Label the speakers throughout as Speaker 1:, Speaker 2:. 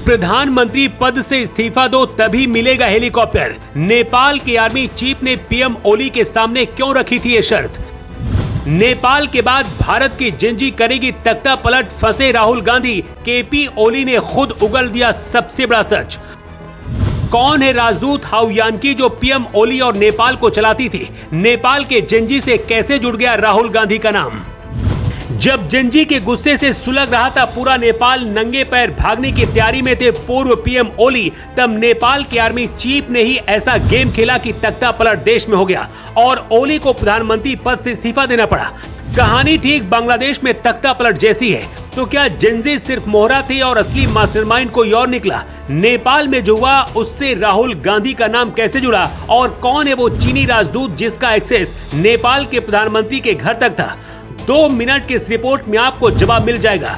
Speaker 1: प्रधानमंत्री पद से इस्तीफा दो तभी मिलेगा हेलीकॉप्टर। नेपाल के आर्मी चीफ ने पीएम ओली के सामने क्यों रखी थी ये शर्त? नेपाल के बाद भारत की जिंजी करेगी तख्ता पलट, फंसे राहुल गांधी। केपी ओली ने खुद उगल दिया सबसे बड़ा सच। कौन है राजदूत हाउ यानकी जो पीएम ओली और नेपाल को चलाती थी? नेपाल के जिंजी से कैसे जुड़ गया राहुल गांधी का नाम? जब जिंजी के गुस्से से सुलग रहा था पूरा नेपाल, नंगे पैर भागने की तैयारी में थे पूर्व पीएम ओली, तब नेपाल के आर्मी चीफ ने ही ऐसा गेम खेला कि तख्ता पलट देश में हो गया और ओली को प्रधानमंत्री पद से इस्तीफा देना पड़ा। कहानी ठीक बांग्लादेश में तख्ता पलट जैसी है। तो क्या जिंजी सिर्फ मोहरा थी और असली मास्टरमाइंड कोई और निकला? नेपाल में जो हुआ उससे राहुल गांधी का नाम कैसे जुड़ा और कौन है वो चीनी राजदूत जिसका एक्सेस नेपाल के प्रधानमंत्री के घर तक था? 2 मिनट की इस रिपोर्ट में आपको जवाब मिल जाएगा।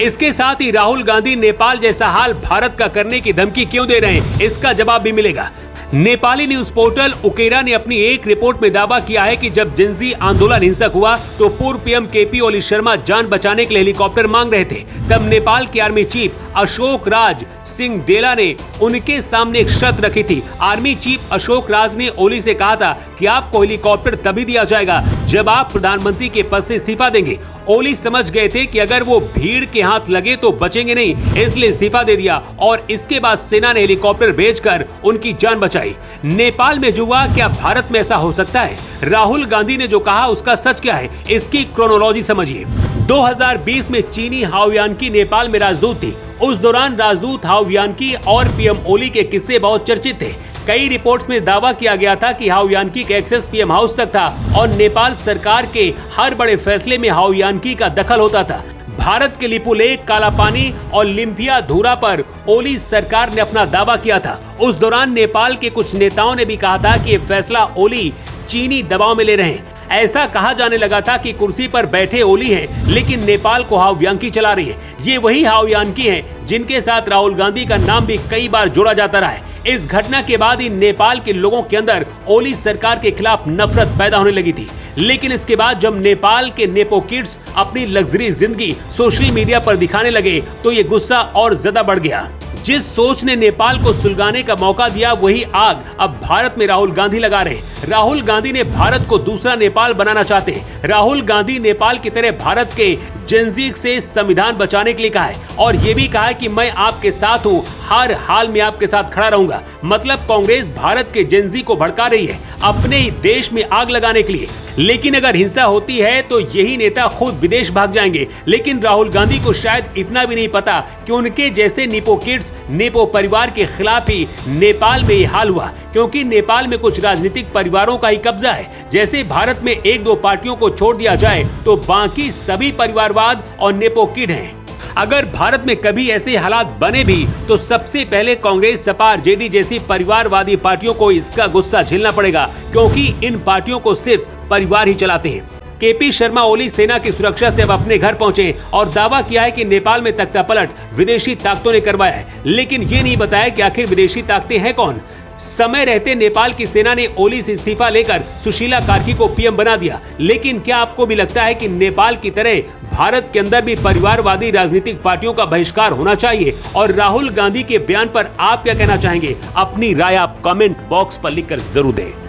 Speaker 1: इसके साथ ही राहुल गांधी नेपाल जैसा हाल भारत का करने की धमकी क्यों दे रहे हैं, इसका जवाब भी मिलेगा। नेपाली न्यूज पोर्टल उकेरा ने अपनी एक रिपोर्ट में दावा किया है कि जब जिंजी आंदोलन हिंसक हुआ तो पूर्व पीएम केपी ओली शर्मा जान बचाने के लिए हेलीकॉप्टर मांग रहे थे। तब नेपाल के आर्मी चीफ अशोक राज सिंह डेला ने उनके सामने एक शर्त रखी थी। आर्मी चीफ अशोक राज ने ओली से कहा था कि आपको हेलीकॉप्टर तभी दिया जाएगा जब आप प्रधानमंत्री के पद से इस्तीफा देंगे। ओली समझ गए थे कि अगर वो भीड़ के हाथ लगे तो बचेंगे नहीं, इसलिए इस्तीफा दे दिया और इसके बाद सेना ने हेलीकॉप्टर भेजकर उनकी जान बचाई। नेपाल में जो हुआ, क्या भारत में ऐसा हो सकता है? राहुल गांधी ने जो कहा उसका सच क्या है, इसकी क्रोनोलॉजी समझिए। 2020 में चीनी हाउ यानकी नेपाल में राजदूत थी। उस दौरान राजदूत हाउ यानकी और पीएम ओली के किस्से बहुत चर्चित थे। कई रिपोर्ट्स में दावा किया गया था कि हाउ यानकी का एक्सेस पीएम हाउस तक था और नेपाल सरकार के हर बड़े फैसले में हाउ यानकी का दखल होता था। भारत के लिपुलेख, कालापानी और लिम्पिया धूरा पर ओली सरकार ने अपना दावा किया था। उस दौरान नेपाल के कुछ नेताओं ने भी कहा था कि ये फैसला ओली चीनी दबाव में ले रहे हैं। ऐसा कहा जाने लगा था कि कुर्सी पर बैठे ओली हैं, लेकिन नेपाल को हाउ यानकी चला रही है। ये वही हाउ यानकी हैं जिनके साथ राहुल गांधी का नाम भी कई बार जोड़ा जाता रहा है। इस घटना के बाद ही नेपाल के लोगों के अंदर ओली सरकार के खिलाफ नफरत पैदा होने लगी थी। लेकिन इसके बाद जब नेपाल के नेपो किड्स अपनी लग्जरी जिंदगी सोशल मीडिया पर दिखाने लगे तो ये गुस्सा और ज्यादा बढ़ गया। जिस सोच ने नेपाल को सुलगाने का मौका दिया, वही आग अब भारत में राहुल गांधी लगा रहे हैं। राहुल गांधी ने भारत को दूसरा नेपाल बनाना चाहते हैं। राहुल गांधी नेपाल की तरह भारत के जिंजी से संविधान बचाने के लिए कहा है और ये भी कहा है कि मैं आपके साथ हूँ, हर हाल में आपके साथ खड़ा रहूंगा। मतलब कांग्रेस भारत के जिंजी को भड़का रही है अपने ही देश में आग लगाने के लिए। लेकिन अगर हिंसा होती है तो यही नेता खुद विदेश भाग जाएंगे। लेकिन राहुल गांधी को शायद इतना भी नहीं पता कि उनके जैसे नेपो किड्स, नेपो परिवार के खिलाफ ही नेपाल में ये हाल हुआ, क्योंकि नेपाल में कुछ राजनीतिक परिवारों का ही कब्जा है। जैसे भारत में 1-2 पार्टियों को छोड़ दिया जाए तो बाकी सभी परिवारवाद और नेपो किड हैं। अगर भारत में कभी ऐसे हालात बने भी तो सबसे पहले कांग्रेस, सपा, आरजेडी जैसी परिवारवादी पार्टियों को इसका गुस्सा झेलना पड़ेगा, क्योंकि इन पार्टियों को सिर्फ परिवार ही चलाते हैं। केपी शर्मा ओली सेना की सुरक्षा से अब अपने घर पहुंचे और दावा किया है कि नेपाल में तख्ता पलट विदेशी ताकतों ने करवाया है। लेकिन ये नहीं बताया कि आखिर विदेशी ताकतें हैं कौन। समय रहते नेपाल की सेना ने ओली से इस्तीफा लेकर सुशीला कार्की को पीएम बना दिया। लेकिन क्या आपको भी लगता है कि नेपाल की तरह भारत के अंदर भी परिवारवादी राजनीतिक पार्टियों का बहिष्कार होना चाहिए? और राहुल गांधी के बयान पर आप क्या कहना चाहेंगे? अपनी राय आप कमेंट बॉक्स पर लिखकर जरूर दें।